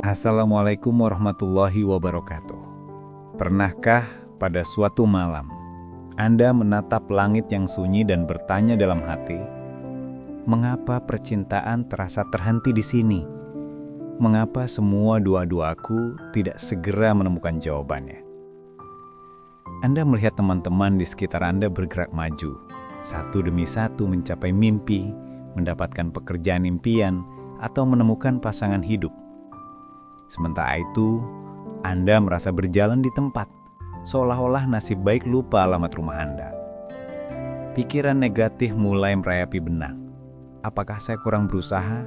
Assalamualaikum warahmatullahi wabarakatuh. Pernahkah pada suatu malam Anda menatap langit yang sunyi dan bertanya dalam hati, mengapa percintaan terasa terhenti di sini? Mengapa semua doa-doaku tidak segera menemukan jawabannya? Anda melihat teman-teman di sekitar Anda bergerak maju, satu demi satu mencapai mimpi, mendapatkan pekerjaan impian, atau menemukan pasangan hidup. Sementara itu, Anda merasa berjalan di tempat, seolah-olah nasib baik lupa alamat rumah Anda. Pikiran negatif mulai merayapi benak. Apakah saya kurang berusaha?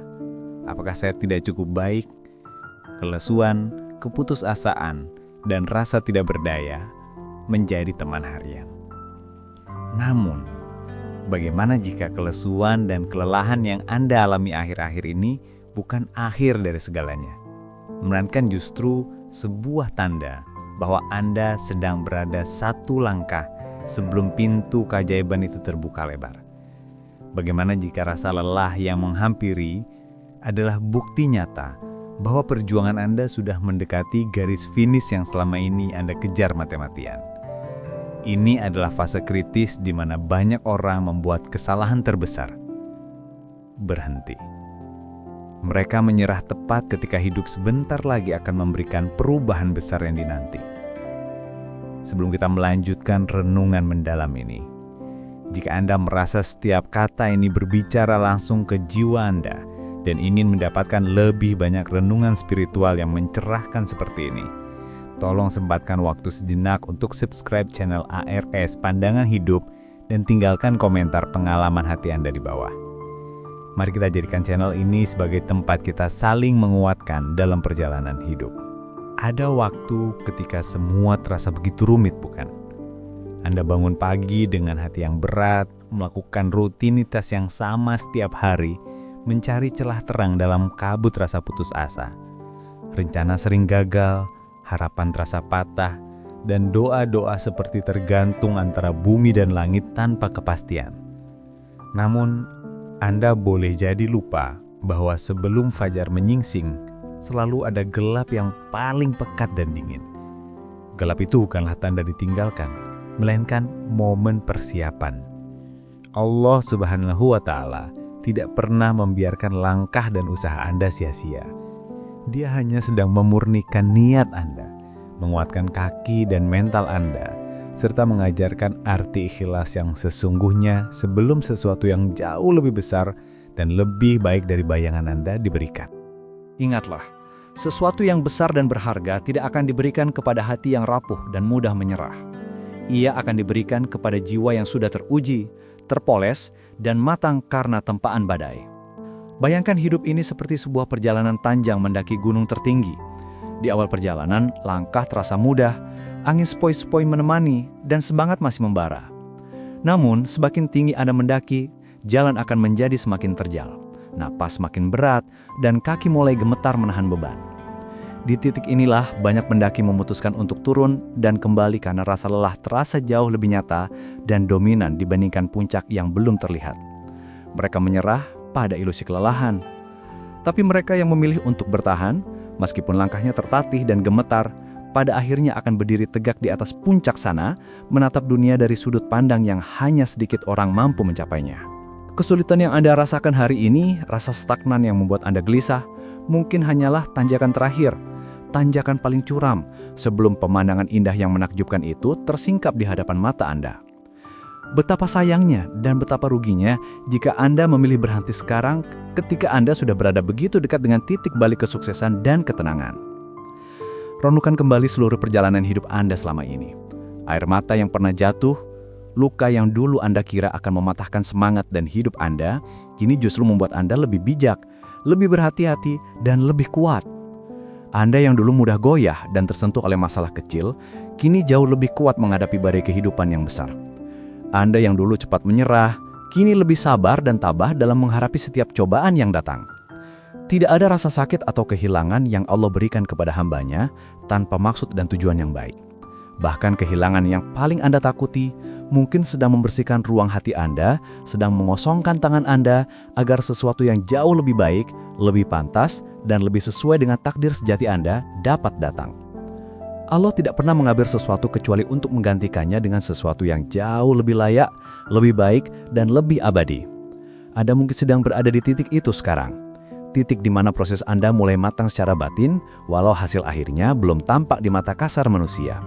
Apakah saya tidak cukup baik? Kelesuan, keputusasaan, dan rasa tidak berdaya menjadi teman harian. Namun, bagaimana jika kelesuan dan kelelahan yang Anda alami akhir-akhir ini bukan akhir dari segalanya, melainkan justru sebuah tanda bahwa Anda sedang berada satu langkah sebelum pintu keajaiban itu terbuka lebar? Bagaimana jika rasa lelah yang menghampiri adalah bukti nyata bahwa perjuangan Anda sudah mendekati garis finish yang selama ini Anda kejar mati-matian? Ini adalah fase kritis di mana banyak orang membuat kesalahan terbesar: berhenti. Mereka menyerah tepat ketika hidup sebentar lagi akan memberikan perubahan besar yang dinanti. Sebelum kita melanjutkan renungan mendalam ini, jika Anda merasa setiap kata ini berbicara langsung ke jiwa Anda dan ingin mendapatkan lebih banyak renungan spiritual yang mencerahkan seperti ini, tolong sempatkan waktu sejenak untuk subscribe channel ARS Pandangan Hidup dan tinggalkan komentar pengalaman hati Anda di bawah. Mari kita jadikan channel ini sebagai tempat kita saling menguatkan dalam perjalanan hidup. Ada waktu ketika semua terasa begitu rumit, bukan? Anda bangun pagi dengan hati yang berat, melakukan rutinitas yang sama setiap hari, mencari celah terang dalam kabut rasa putus asa. Rencana sering gagal, harapan terasa patah, dan doa-doa seperti tergantung antara bumi dan langit tanpa kepastian. Namun, Anda boleh jadi lupa bahwa sebelum fajar menyingsing, selalu ada gelap yang paling pekat dan dingin. Gelap itu bukanlah tanda ditinggalkan, melainkan momen persiapan. Allah Subhanahu wa Ta'ala tidak pernah membiarkan langkah dan usaha Anda sia-sia. Dia hanya sedang memurnikan niat Anda, menguatkan kaki dan mental Anda, serta mengajarkan arti ikhlas yang sesungguhnya sebelum sesuatu yang jauh lebih besar dan lebih baik dari bayangan Anda diberikan. Ingatlah, sesuatu yang besar dan berharga tidak akan diberikan kepada hati yang rapuh dan mudah menyerah. Ia akan diberikan kepada jiwa yang sudah teruji, terpoles, dan matang karena tempaan badai. Bayangkan hidup ini seperti sebuah perjalanan panjang mendaki gunung tertinggi. Di awal perjalanan, langkah terasa mudah, angin sepoi-sepoi menemani, dan semangat masih membara. Namun, semakin tinggi Anda mendaki, jalan akan menjadi semakin terjal. Napas makin berat, dan kaki mulai gemetar menahan beban. Di titik inilah banyak pendaki memutuskan untuk turun dan kembali karena rasa lelah terasa jauh lebih nyata dan dominan dibandingkan puncak yang belum terlihat. Mereka menyerah pada ilusi kelelahan. Tapi mereka yang memilih untuk bertahan, meskipun langkahnya tertatih dan gemetar, pada akhirnya akan berdiri tegak di atas puncak sana, menatap dunia dari sudut pandang yang hanya sedikit orang mampu mencapainya. Kesulitan yang Anda rasakan hari ini, rasa stagnan yang membuat Anda gelisah, mungkin hanyalah tanjakan terakhir, tanjakan paling curam, sebelum pemandangan indah yang menakjubkan itu tersingkap di hadapan mata Anda. Betapa sayangnya dan betapa ruginya jika Anda memilih berhenti sekarang ketika Anda sudah berada begitu dekat dengan titik balik kesuksesan dan ketenangan. Renungkan kembali seluruh perjalanan hidup Anda selama ini. Air mata yang pernah jatuh, luka yang dulu Anda kira akan mematahkan semangat dan hidup Anda, kini justru membuat Anda lebih bijak, lebih berhati-hati, dan lebih kuat. Anda yang dulu mudah goyah dan tersentuh oleh masalah kecil, kini jauh lebih kuat menghadapi badai kehidupan yang besar. Anda yang dulu cepat menyerah, kini lebih sabar dan tabah dalam menghadapi setiap cobaan yang datang. Tidak ada rasa sakit atau kehilangan yang Allah berikan kepada hambanya tanpa maksud dan tujuan yang baik. Bahkan kehilangan yang paling Anda takuti mungkin sedang membersihkan ruang hati Anda, sedang mengosongkan tangan Anda agar sesuatu yang jauh lebih baik, lebih pantas, dan lebih sesuai dengan takdir sejati Anda dapat datang. Allah tidak pernah mengambil sesuatu kecuali untuk menggantikannya dengan sesuatu yang jauh lebih layak, lebih baik, dan lebih abadi. Anda mungkin sedang berada di titik itu sekarang. Titik di mana proses Anda mulai matang secara batin, walau hasil akhirnya belum tampak di mata kasar manusia.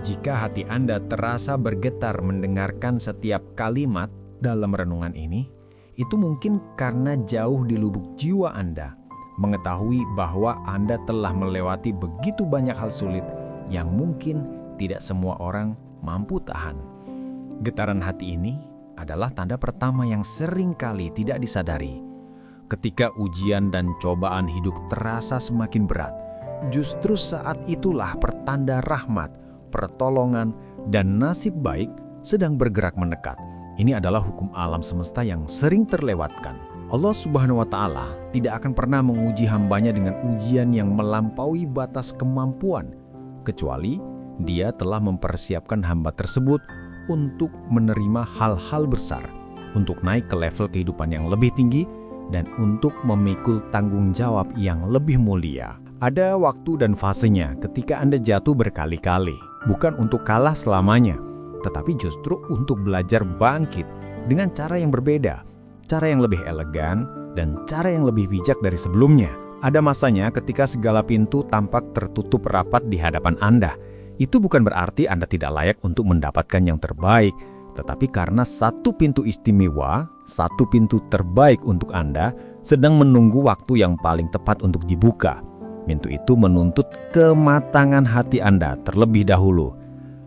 Jika hati Anda terasa bergetar mendengarkan setiap kalimat dalam renungan ini, itu mungkin karena jauh di lubuk jiwa Anda mengetahui bahwa Anda telah melewati begitu banyak hal sulit yang mungkin tidak semua orang mampu tahan. Getaran hati ini adalah tanda pertama yang sering kali tidak disadari. Ketika ujian dan cobaan hidup terasa semakin berat, justru saat itulah pertanda rahmat, pertolongan, dan nasib baik sedang bergerak mendekat. Ini adalah hukum alam semesta yang sering terlewatkan. Allah Subhanahu wa Ta'ala tidak akan pernah menguji hambanya dengan ujian yang melampaui batas kemampuan, kecuali Dia telah mempersiapkan hamba tersebut untuk menerima hal-hal besar, untuk naik ke level kehidupan yang lebih tinggi, dan untuk memikul tanggung jawab yang lebih mulia. Ada waktu dan fasenya ketika Anda jatuh berkali-kali, bukan untuk kalah selamanya, tetapi justru untuk belajar bangkit dengan cara yang berbeda, cara yang lebih elegan, dan cara yang lebih bijak dari sebelumnya. Ada masanya ketika segala pintu tampak tertutup rapat di hadapan Anda. Itu bukan berarti Anda tidak layak untuk mendapatkan yang terbaik, tetapi karena satu pintu istimewa, satu pintu terbaik untuk Anda sedang menunggu waktu yang paling tepat untuk dibuka. Pintu itu menuntut kematangan hati Anda terlebih dahulu.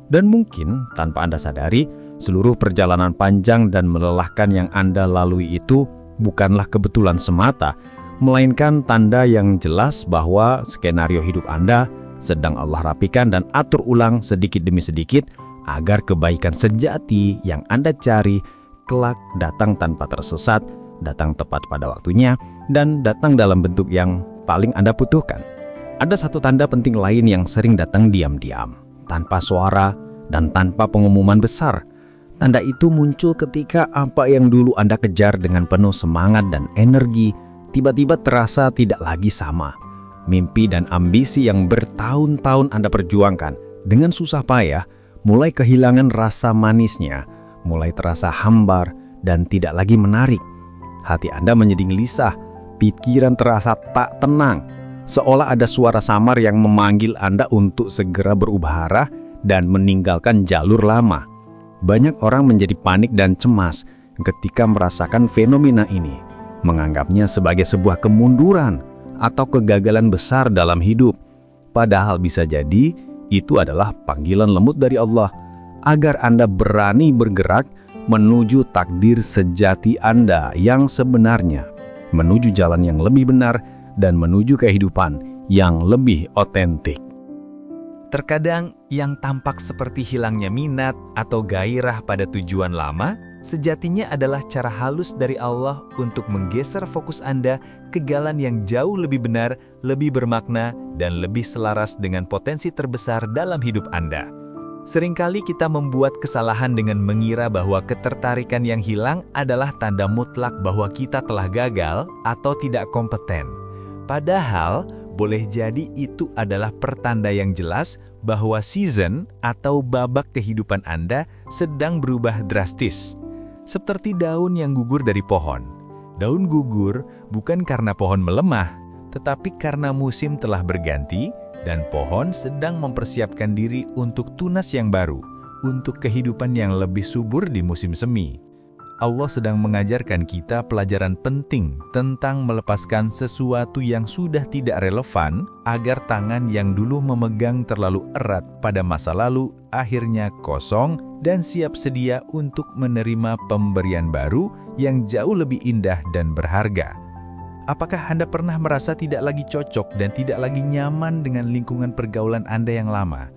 Dan mungkin tanpa Anda sadari, seluruh perjalanan panjang dan melelahkan yang Anda lalui itu bukanlah kebetulan semata, melainkan tanda yang jelas bahwa skenario hidup Anda sedang Allah rapikan dan atur ulang sedikit demi sedikit agar kebaikan sejati yang Anda cari kelak datang tanpa tersesat, datang tepat pada waktunya, dan datang dalam bentuk yang paling Anda butuhkan. Ada satu tanda penting lain yang sering datang diam-diam, tanpa suara dan tanpa pengumuman besar. Tanda itu muncul ketika apa yang dulu Anda kejar dengan penuh semangat dan energi tiba-tiba terasa tidak lagi sama. Mimpi dan ambisi yang bertahun-tahun Anda perjuangkan dengan susah payah mulai kehilangan rasa manisnya, mulai terasa hambar dan tidak lagi menarik. Hati Anda menjadi gelisah, pikiran terasa tak tenang, seolah ada suara samar yang memanggil Anda untuk segera berubah arah dan meninggalkan jalur lama. Banyak orang menjadi panik dan cemas ketika merasakan fenomena ini, menganggapnya sebagai sebuah kemunduran atau kegagalan besar dalam hidup. Padahal bisa jadi itu adalah panggilan lembut dari Allah agar Anda berani bergerak menuju takdir sejati Anda yang sebenarnya, menuju jalan yang lebih benar dan menuju kehidupan yang lebih otentik. Terkadang yang tampak seperti hilangnya minat atau gairah pada tujuan lama, sejatinya adalah cara halus dari Allah untuk menggeser fokus Anda ke jalan yang jauh lebih benar, lebih bermakna, dan lebih selaras dengan potensi terbesar dalam hidup Anda. Seringkali kita membuat kesalahan dengan mengira bahwa ketertarikan yang hilang adalah tanda mutlak bahwa kita telah gagal atau tidak kompeten. Padahal, boleh jadi itu adalah pertanda yang jelas bahwa season atau babak kehidupan Anda sedang berubah drastis. Seperti daun yang gugur dari pohon. Daun gugur bukan karena pohon melemah, tetapi karena musim telah berganti dan pohon sedang mempersiapkan diri untuk tunas yang baru, untuk kehidupan yang lebih subur di musim semi. Allah sedang mengajarkan kita pelajaran penting tentang melepaskan sesuatu yang sudah tidak relevan agar tangan yang dulu memegang terlalu erat pada masa lalu akhirnya kosong dan siap sedia untuk menerima pemberian baru yang jauh lebih indah dan berharga. Apakah Anda pernah merasa tidak lagi cocok dan tidak lagi nyaman dengan lingkungan pergaulan Anda yang lama?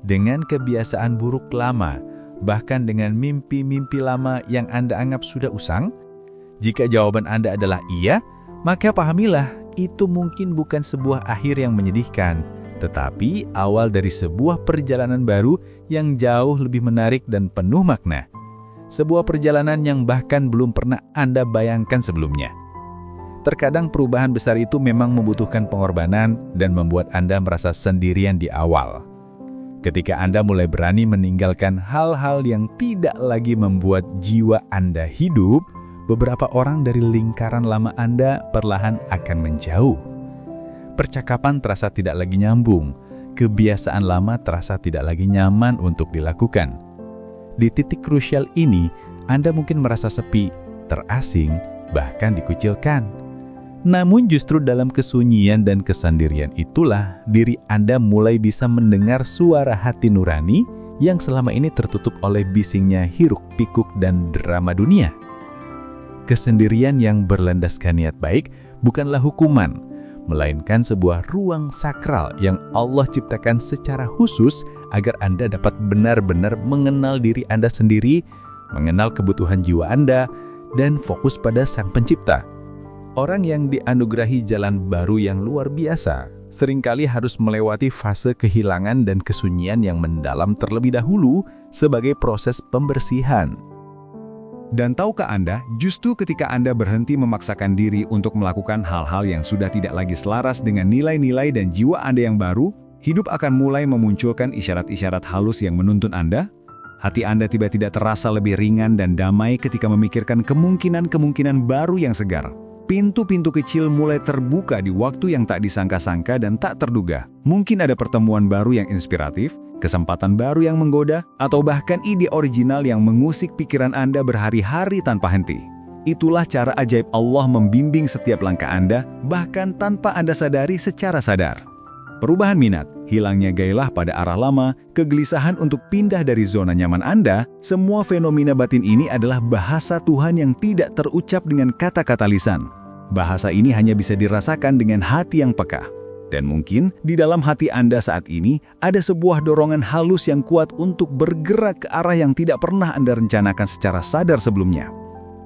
Dengan kebiasaan buruk lama, bahkan dengan mimpi-mimpi lama yang Anda anggap sudah usang? Jika jawaban Anda adalah iya, maka pahamilah itu mungkin bukan sebuah akhir yang menyedihkan, tetapi awal dari sebuah perjalanan baru yang jauh lebih menarik dan penuh makna. Sebuah perjalanan yang bahkan belum pernah Anda bayangkan sebelumnya. Terkadang perubahan besar itu memang membutuhkan pengorbanan dan membuat Anda merasa sendirian di awal. Ketika Anda mulai berani meninggalkan hal-hal yang tidak lagi membuat jiwa Anda hidup, beberapa orang dari lingkaran lama Anda perlahan akan menjauh. Percakapan terasa tidak lagi nyambung, kebiasaan lama terasa tidak lagi nyaman untuk dilakukan. Di titik krusial ini, Anda mungkin merasa sepi, terasing, bahkan dikucilkan. Namun justru dalam kesunyian dan kesendirian itulah diri Anda mulai bisa mendengar suara hati nurani yang selama ini tertutup oleh bisingnya hiruk-pikuk dan drama dunia. Kesendirian yang berlandaskan niat baik bukanlah hukuman, melainkan sebuah ruang sakral yang Allah ciptakan secara khusus agar Anda dapat benar-benar mengenal diri Anda sendiri, mengenal kebutuhan jiwa Anda, dan fokus pada Sang Pencipta. Orang yang dianugerahi jalan baru yang luar biasa seringkali harus melewati fase kehilangan dan kesunyian yang mendalam terlebih dahulu sebagai proses pembersihan. Dan tahukah Anda, justru ketika Anda berhenti memaksakan diri untuk melakukan hal-hal yang sudah tidak lagi selaras dengan nilai-nilai dan jiwa Anda yang baru, hidup akan mulai memunculkan isyarat-isyarat halus yang menuntun Anda. Hati Anda tiba-tiba terasa lebih ringan dan damai ketika memikirkan kemungkinan-kemungkinan baru yang segar. Pintu-pintu kecil mulai terbuka di waktu yang tak disangka-sangka dan tak terduga. Mungkin ada pertemuan baru yang inspiratif, kesempatan baru yang menggoda, atau bahkan ide original yang mengusik pikiran Anda berhari-hari tanpa henti. Itulah cara ajaib Allah membimbing setiap langkah Anda, bahkan tanpa Anda sadari secara sadar. Perubahan minat, hilangnya gairah pada arah lama, kegelisahan untuk pindah dari zona nyaman Anda, semua fenomena batin ini adalah bahasa Tuhan yang tidak terucap dengan kata-kata lisan. Bahasa ini hanya bisa dirasakan dengan hati yang peka. Dan mungkin di dalam hati Anda saat ini ada sebuah dorongan halus yang kuat untuk bergerak ke arah yang tidak pernah Anda rencanakan secara sadar sebelumnya.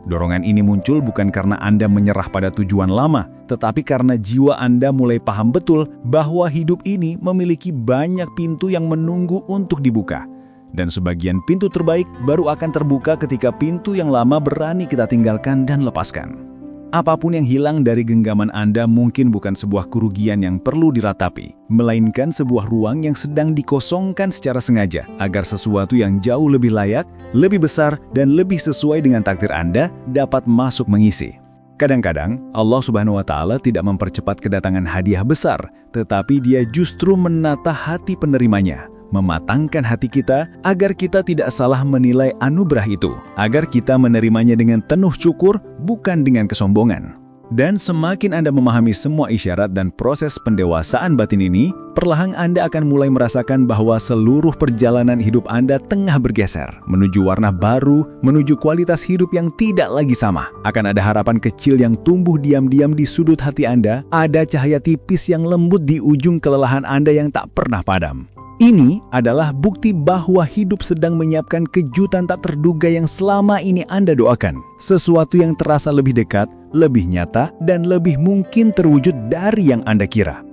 Dorongan ini muncul bukan karena Anda menyerah pada tujuan lama, tetapi karena jiwa Anda mulai paham betul bahwa hidup ini memiliki banyak pintu yang menunggu untuk dibuka. Dan sebagian pintu terbaik baru akan terbuka ketika pintu yang lama berani kita tinggalkan dan lepaskan. Apapun yang hilang dari genggaman Anda mungkin bukan sebuah kerugian yang perlu diratapi, melainkan sebuah ruang yang sedang dikosongkan secara sengaja agar sesuatu yang jauh lebih layak, lebih besar, dan lebih sesuai dengan takdir Anda dapat masuk mengisi. Kadang-kadang, Allah Subhanahu wa Ta'ala tidak mempercepat kedatangan hadiah besar, tetapi Dia justru menata hati penerimanya, mematangkan hati kita agar kita tidak salah menilai anugerah itu, agar kita menerimanya dengan penuh syukur, bukan dengan kesombongan. Dan semakin Anda memahami semua isyarat dan proses pendewasaan batin ini, perlahan Anda akan mulai merasakan bahwa seluruh perjalanan hidup Anda tengah bergeser, menuju warna baru, menuju kualitas hidup yang tidak lagi sama. Akan ada harapan kecil yang tumbuh diam-diam di sudut hati Anda, ada cahaya tipis yang lembut di ujung kelelahan Anda yang tak pernah padam. Ini adalah bukti bahwa hidup sedang menyiapkan kejutan tak terduga yang selama ini Anda doakan. Sesuatu yang terasa lebih dekat, lebih nyata, dan lebih mungkin terwujud dari yang Anda kira.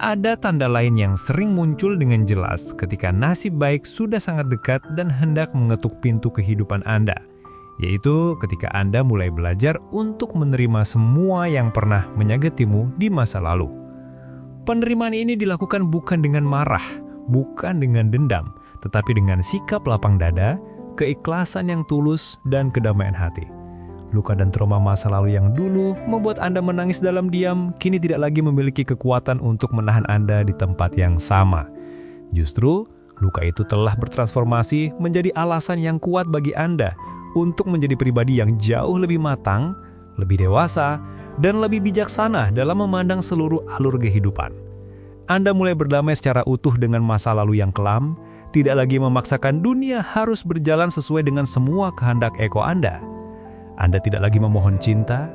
Ada tanda lain yang sering muncul dengan jelas ketika nasib baik sudah sangat dekat dan hendak mengetuk pintu kehidupan Anda, yaitu ketika Anda mulai belajar untuk menerima semua yang pernah menyakitimu di masa lalu. Penerimaan ini dilakukan bukan dengan marah, bukan dengan dendam, tetapi dengan sikap lapang dada, keikhlasan yang tulus, dan kedamaian hati. Luka dan trauma masa lalu yang dulu membuat Anda menangis dalam diam, kini tidak lagi memiliki kekuatan untuk menahan Anda di tempat yang sama. Justru, luka itu telah bertransformasi menjadi alasan yang kuat bagi Anda untuk menjadi pribadi yang jauh lebih matang, lebih dewasa, dan lebih bijaksana dalam memandang seluruh alur kehidupan. Anda mulai berdamai secara utuh dengan masa lalu yang kelam, tidak lagi memaksakan dunia harus berjalan sesuai dengan semua kehendak ego Anda. Anda tidak lagi memohon cinta,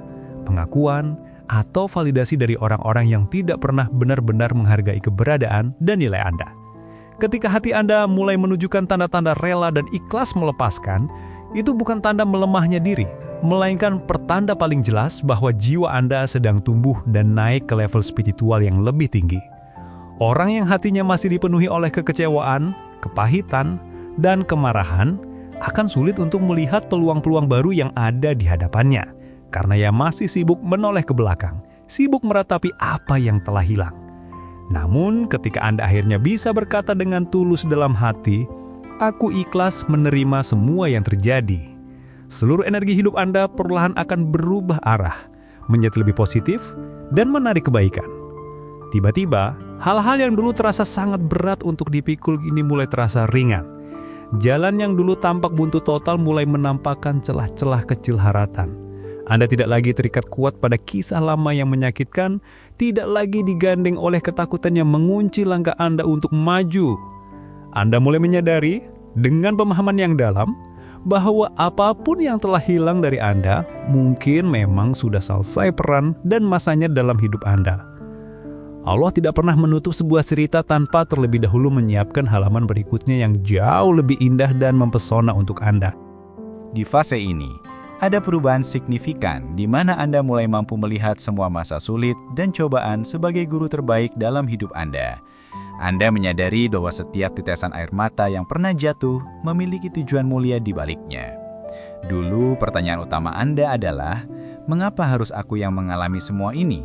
pengakuan, atau validasi dari orang-orang yang tidak pernah benar-benar menghargai keberadaan dan nilai Anda. Ketika hati Anda mulai menunjukkan tanda-tanda rela dan ikhlas melepaskan, itu bukan tanda melemahnya diri, melainkan pertanda paling jelas bahwa jiwa Anda sedang tumbuh dan naik ke level spiritual yang lebih tinggi. Orang yang hatinya masih dipenuhi oleh kekecewaan, kepahitan, dan kemarahan akan sulit untuk melihat peluang-peluang baru yang ada di hadapannya. karena ia masih sibuk menoleh ke belakang, sibuk meratapi apa yang telah hilang. Namun, ketika Anda akhirnya bisa berkata dengan tulus dalam hati, "Aku ikhlas menerima semua yang terjadi," seluruh energi hidup Anda perlahan akan berubah arah, menjadi lebih positif dan menarik kebaikan. Tiba-tiba, hal-hal yang dulu terasa sangat berat untuk dipikul kini mulai terasa ringan. Jalan yang dulu tampak buntu total mulai menampakkan celah-celah kecil harapan. Anda tidak lagi terikat kuat pada kisah lama yang menyakitkan, tidak lagi digandeng oleh ketakutan yang mengunci langkah Anda untuk maju. Anda mulai menyadari, dengan pemahaman yang dalam, bahwa apapun yang telah hilang dari Anda, mungkin memang sudah selesai peran dan masanya dalam hidup Anda. Allah tidak pernah menutup sebuah cerita tanpa terlebih dahulu menyiapkan halaman berikutnya yang jauh lebih indah dan mempesona untuk Anda. Di fase ini, ada perubahan signifikan di mana Anda mulai mampu melihat semua masa sulit dan cobaan sebagai guru terbaik dalam hidup Anda. Anda menyadari bahwa setiap tetesan air mata yang pernah jatuh memiliki tujuan mulia di baliknya. Dulu pertanyaan utama Anda adalah, mengapa harus aku yang mengalami semua ini?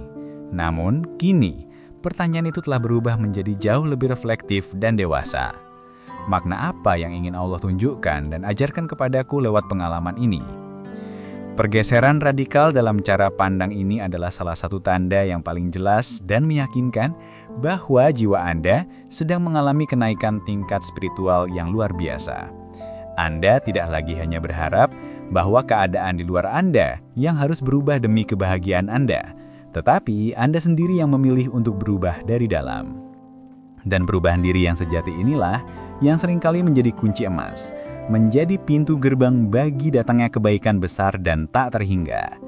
Namun, kini, pertanyaan itu telah berubah menjadi jauh lebih reflektif dan dewasa. Makna apa yang ingin Allah tunjukkan dan ajarkan kepadaku lewat pengalaman ini? Pergeseran radikal dalam cara pandang ini adalah salah satu tanda yang paling jelas dan meyakinkan bahwa jiwa Anda sedang mengalami kenaikan tingkat spiritual yang luar biasa. Anda tidak lagi hanya berharap bahwa keadaan di luar Anda yang harus berubah demi kebahagiaan Anda, tetapi Anda sendiri yang memilih untuk berubah dari dalam. Dan perubahan diri yang sejati inilah yang seringkali menjadi kunci emas, menjadi pintu gerbang bagi datangnya kebaikan besar dan tak terhingga.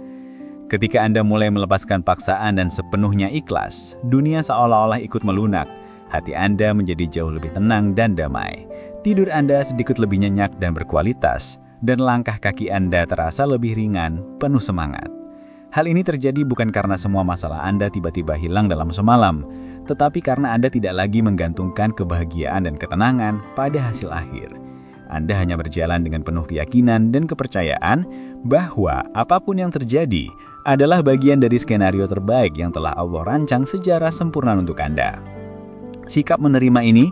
Ketika Anda mulai melepaskan paksaan dan sepenuhnya ikhlas, dunia seolah-olah ikut melunak, hati Anda menjadi jauh lebih tenang dan damai. Tidur Anda sedikit lebih nyenyak dan berkualitas, dan langkah kaki Anda terasa lebih ringan, penuh semangat. Hal ini terjadi bukan karena semua masalah Anda tiba-tiba hilang dalam semalam, tetapi karena Anda tidak lagi menggantungkan kebahagiaan dan ketenangan pada hasil akhir. Anda hanya berjalan dengan penuh keyakinan dan kepercayaan bahwa apapun yang terjadi adalah bagian dari skenario terbaik yang telah Allah rancang secara sempurna untuk Anda. Sikap menerima ini,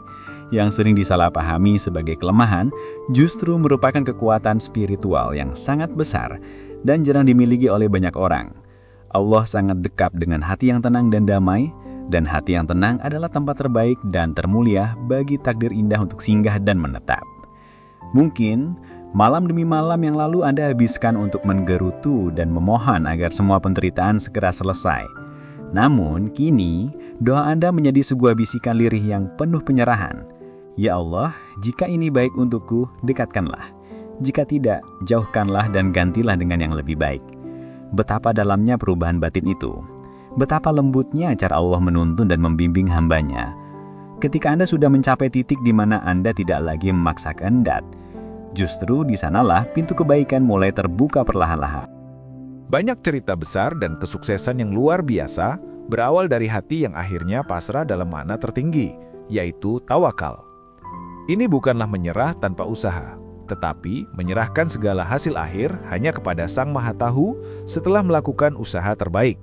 yang sering disalahpahami sebagai kelemahan, justru merupakan kekuatan spiritual yang sangat besar dan jarang dimiliki oleh banyak orang. Allah sangat dekat dengan hati yang tenang dan damai, dan hati yang tenang adalah tempat terbaik dan termulia bagi takdir indah untuk singgah dan menetap. Mungkin, malam demi malam yang lalu Anda habiskan untuk menggerutu dan memohon agar semua penderitaan segera selesai. Namun, kini, doa Anda menjadi sebuah bisikan lirih yang penuh penyerahan. Ya Allah, jika ini baik untukku, dekatkanlah. Jika tidak, jauhkanlah dan gantilah dengan yang lebih baik. Betapa dalamnya perubahan batin itu. Betapa lembutnya cara Allah menuntun dan membimbing hambanya. Ketika Anda sudah mencapai titik di mana Anda tidak lagi memaksa kehendak, justru di sanalah pintu kebaikan mulai terbuka perlahan-lahan. Banyak cerita besar dan kesuksesan yang luar biasa berawal dari hati yang akhirnya pasrah dalam makna tertinggi, yaitu tawakal. Ini bukanlah menyerah tanpa usaha, tetapi menyerahkan segala hasil akhir hanya kepada Sang Maha Tahu setelah melakukan usaha terbaik.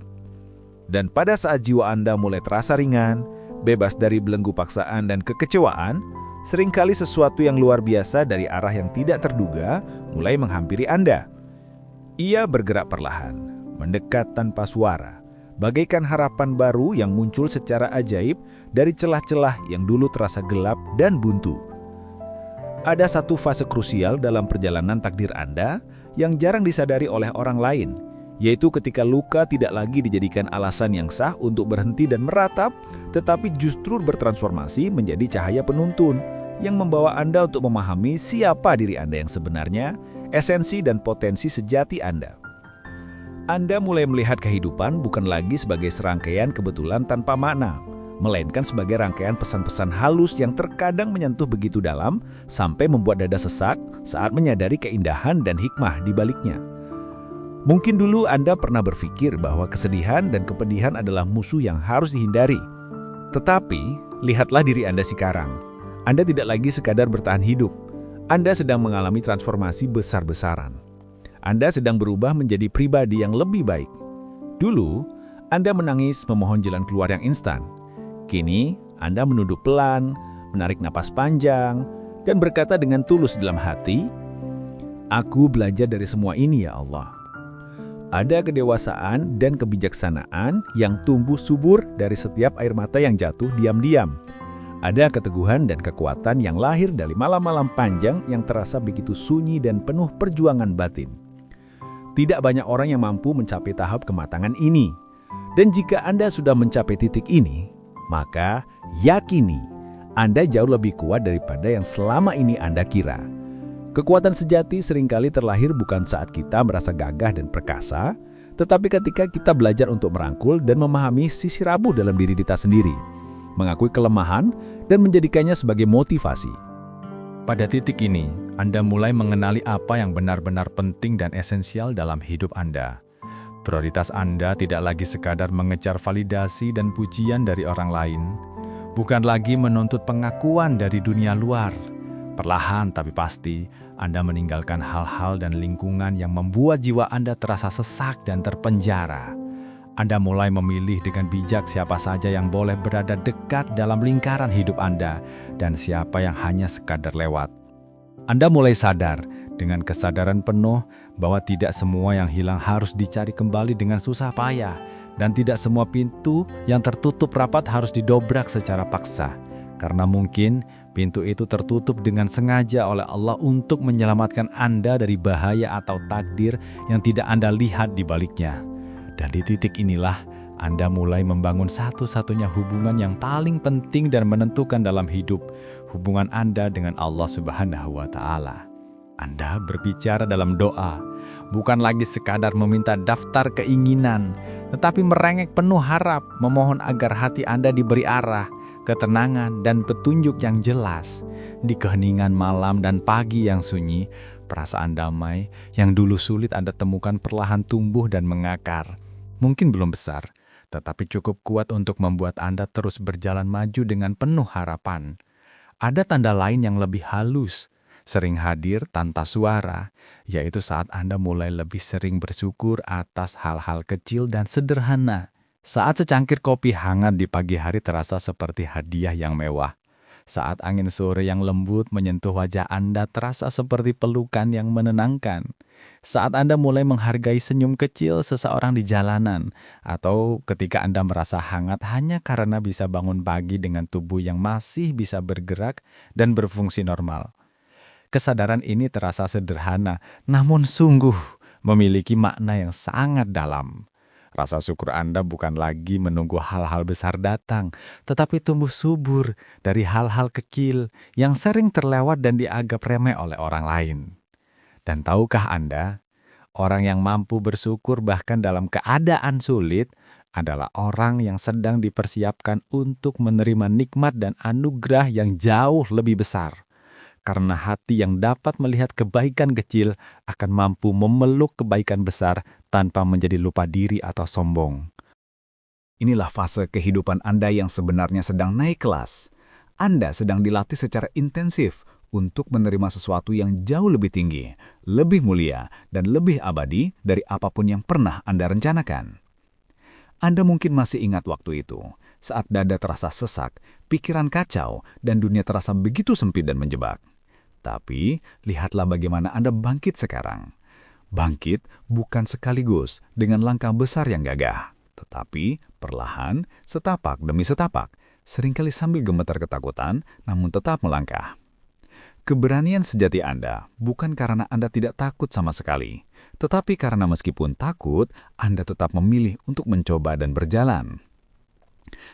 Dan pada saat jiwa Anda mulai terasa ringan, bebas dari belenggu paksaan dan kekecewaan, seringkali sesuatu yang luar biasa dari arah yang tidak terduga mulai menghampiri Anda. Ia bergerak perlahan, mendekat tanpa suara, bagaikan harapan baru yang muncul secara ajaib dari celah-celah yang dulu terasa gelap dan buntu. Ada satu fase krusial dalam perjalanan takdir Anda yang jarang disadari oleh orang lain, yaitu ketika luka tidak lagi dijadikan alasan yang sah untuk berhenti dan meratap, tetapi justru bertransformasi menjadi cahaya penuntun yang membawa Anda untuk memahami siapa diri Anda yang sebenarnya, esensi dan potensi sejati Anda. Anda mulai melihat kehidupan bukan lagi sebagai serangkaian kebetulan tanpa makna, melainkan sebagai rangkaian pesan-pesan halus yang terkadang menyentuh begitu dalam sampai membuat dada sesak saat menyadari keindahan dan hikmah di baliknya. Mungkin dulu Anda pernah berpikir bahwa kesedihan dan kepedihan adalah musuh yang harus dihindari. Tetapi, lihatlah diri Anda sekarang. Anda tidak lagi sekadar bertahan hidup. Anda sedang mengalami transformasi besar-besaran. Anda sedang berubah menjadi pribadi yang lebih baik. Dulu, Anda menangis memohon jalan keluar yang instan. Kini, Anda menunduk pelan, menarik napas panjang, dan berkata dengan tulus dalam hati, "Aku belajar dari semua ini ya Allah." Ada kedewasaan dan kebijaksanaan yang tumbuh subur dari setiap air mata yang jatuh diam-diam. Ada keteguhan dan kekuatan yang lahir dari malam-malam panjang yang terasa begitu sunyi dan penuh perjuangan batin. Tidak banyak orang yang mampu mencapai tahap kematangan ini. Dan jika Anda sudah mencapai titik ini, maka yakini Anda jauh lebih kuat daripada yang selama ini Anda kira. Kekuatan sejati seringkali terlahir bukan saat kita merasa gagah dan perkasa, tetapi ketika kita belajar untuk merangkul dan memahami sisi rapuh dalam diri kita sendiri, mengakui kelemahan dan menjadikannya sebagai motivasi. Pada titik ini, Anda mulai mengenali apa yang benar-benar penting dan esensial dalam hidup Anda. Prioritas Anda tidak lagi sekadar mengejar validasi dan pujian dari orang lain, bukan lagi menuntut pengakuan dari dunia luar. Perlahan tapi pasti, Anda meninggalkan hal-hal dan lingkungan yang membuat jiwa Anda terasa sesak dan terpenjara. Anda mulai memilih dengan bijak siapa saja yang boleh berada dekat dalam lingkaran hidup Anda dan siapa yang hanya sekadar lewat. Anda mulai sadar dengan kesadaran penuh bahwa tidak semua yang hilang harus dicari kembali dengan susah payah dan tidak semua pintu yang tertutup rapat harus didobrak secara paksa. Karena mungkin pintu itu tertutup dengan sengaja oleh Allah untuk menyelamatkan Anda dari bahaya atau takdir yang tidak Anda lihat di baliknya. Dan di titik inilah Anda mulai membangun satu-satunya hubungan yang paling penting dan menentukan dalam hidup, hubungan Anda dengan Allah Subhanahu wa Ta'ala. Anda berbicara dalam doa, bukan lagi sekadar meminta daftar keinginan, tetapi merengek penuh harap, memohon agar hati Anda diberi arah, ketenangan, dan petunjuk yang jelas. Di keheningan malam dan pagi yang sunyi, perasaan damai yang dulu sulit Anda temukan perlahan tumbuh dan mengakar. Mungkin belum besar, tetapi cukup kuat untuk membuat Anda terus berjalan maju dengan penuh harapan. Ada tanda lain yang lebih halus, sering hadir tanpa suara, yaitu saat Anda mulai lebih sering bersyukur atas hal-hal kecil dan sederhana. Saat secangkir kopi hangat di pagi hari terasa seperti hadiah yang mewah. Saat angin sore yang lembut menyentuh wajah Anda terasa seperti pelukan yang menenangkan. Saat Anda mulai menghargai senyum kecil seseorang di jalanan, atau ketika Anda merasa hangat hanya karena bisa bangun pagi dengan tubuh yang masih bisa bergerak dan berfungsi normal. Kesadaran ini terasa sederhana, namun sungguh memiliki makna yang sangat dalam. Rasa syukur Anda bukan lagi menunggu hal-hal besar datang, tetapi tumbuh subur dari hal-hal kecil yang sering terlewat dan dianggap remeh oleh orang lain. Dan tahukah Anda, orang yang mampu bersyukur bahkan dalam keadaan sulit adalah orang yang sedang dipersiapkan untuk menerima nikmat dan anugerah yang jauh lebih besar. Karena hati yang dapat melihat kebaikan kecil akan mampu memeluk kebaikan besar tanpa menjadi lupa diri atau sombong. Inilah fase kehidupan Anda yang sebenarnya sedang naik kelas. Anda sedang dilatih secara intensif untuk menerima sesuatu yang jauh lebih tinggi, lebih mulia, dan lebih abadi dari apapun yang pernah Anda rencanakan. Anda mungkin masih ingat waktu itu, saat dada terasa sesak, pikiran kacau, dan dunia terasa begitu sempit dan menjebak. Tapi, lihatlah bagaimana Anda bangkit sekarang. Bangkit bukan sekaligus dengan langkah besar yang gagah, tetapi perlahan, setapak demi setapak, seringkali sambil gemetar ketakutan, namun tetap melangkah. Keberanian sejati Anda bukan karena Anda tidak takut sama sekali, tetapi karena meskipun takut, Anda tetap memilih untuk mencoba dan berjalan.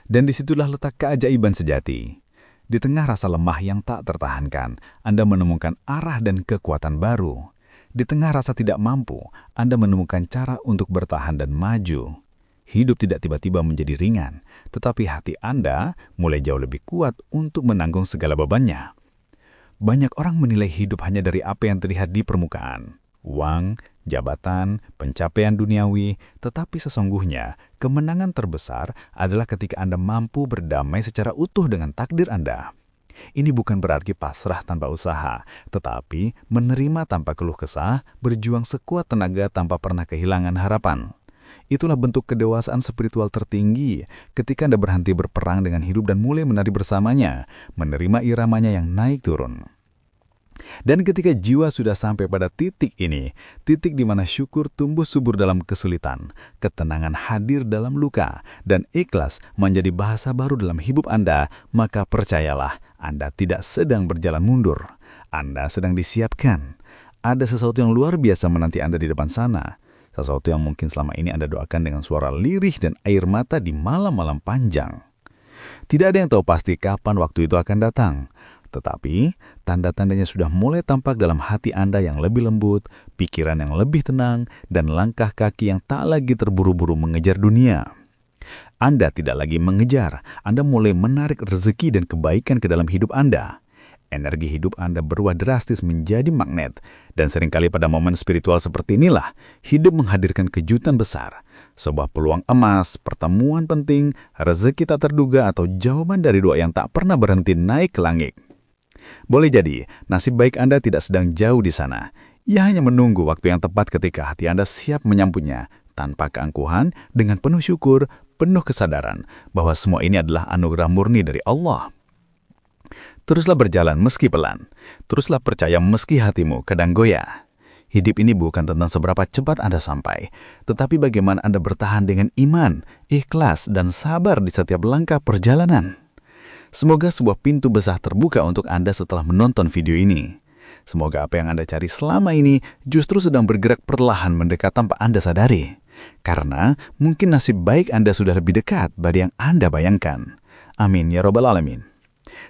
Dan disitulah letak keajaiban sejati. Di tengah rasa lemah yang tak tertahankan, Anda menemukan arah dan kekuatan baru. Di tengah rasa tidak mampu, Anda menemukan cara untuk bertahan dan maju. Hidup tidak tiba-tiba menjadi ringan, tetapi hati Anda mulai jauh lebih kuat untuk menanggung segala bebannya. Banyak orang menilai hidup hanya dari apa yang terlihat di permukaan. Uang, jabatan, pencapaian duniawi, tetapi sesungguhnya kemenangan terbesar adalah ketika Anda mampu berdamai secara utuh dengan takdir Anda. Ini bukan berarti pasrah tanpa usaha, tetapi menerima tanpa keluh kesah, berjuang sekuat tenaga tanpa pernah kehilangan harapan. Itulah bentuk kedewasaan spiritual tertinggi ketika Anda berhenti berperang dengan hidup dan mulai menari bersamanya, menerima iramanya yang naik turun. Dan ketika jiwa sudah sampai pada titik ini, titik di mana syukur tumbuh subur dalam kesulitan, ketenangan hadir dalam luka, dan ikhlas menjadi bahasa baru dalam hidup Anda, maka percayalah, Anda tidak sedang berjalan mundur. Anda sedang disiapkan. Ada sesuatu yang luar biasa menanti Anda di depan sana. Sesuatu yang mungkin selama ini Anda doakan dengan suara lirih dan air mata di malam-malam panjang. Tidak ada yang tahu pasti kapan waktu itu akan datang. Tetapi, tanda-tandanya sudah mulai tampak dalam hati Anda yang lebih lembut, pikiran yang lebih tenang, dan langkah kaki yang tak lagi terburu-buru mengejar dunia. Anda tidak lagi mengejar, Anda mulai menarik rezeki dan kebaikan ke dalam hidup Anda. Energi hidup Anda berubah drastis menjadi magnet, dan seringkali pada momen spiritual seperti inilah, hidup menghadirkan kejutan besar. Sebuah peluang emas, pertemuan penting, rezeki tak terduga, atau jawaban dari doa yang tak pernah berhenti naik ke langit. Boleh jadi, nasib baik Anda tidak sedang jauh di sana. Ia hanya menunggu waktu yang tepat ketika hati Anda siap menyambutnya, tanpa keangkuhan, dengan penuh syukur, penuh kesadaran, bahwa semua ini adalah anugerah murni dari Allah. Teruslah berjalan meski pelan. Teruslah percaya meski hatimu kadang goyah. Hidup ini bukan tentang seberapa cepat Anda sampai, tetapi bagaimana Anda bertahan dengan iman, ikhlas, dan sabar di setiap langkah perjalanan. Semoga sebuah pintu besar terbuka untuk Anda setelah menonton video ini. Semoga apa yang Anda cari selama ini justru sedang bergerak perlahan mendekat tanpa Anda sadari. Karena mungkin nasib baik Anda sudah lebih dekat dari yang Anda bayangkan. Amin ya Rabbal Alamin.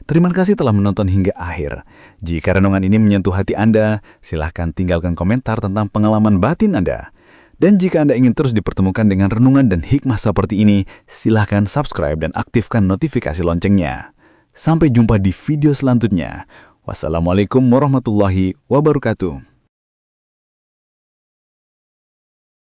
Terima kasih telah menonton hingga akhir. Jika renungan ini menyentuh hati Anda, silahkan tinggalkan komentar tentang pengalaman batin Anda. Dan jika Anda ingin terus dipertemukan dengan renungan dan hikmah seperti ini, silahkan subscribe dan aktifkan notifikasi loncengnya. Sampai jumpa di video selanjutnya. Wassalamualaikum warahmatullahi wabarakatuh.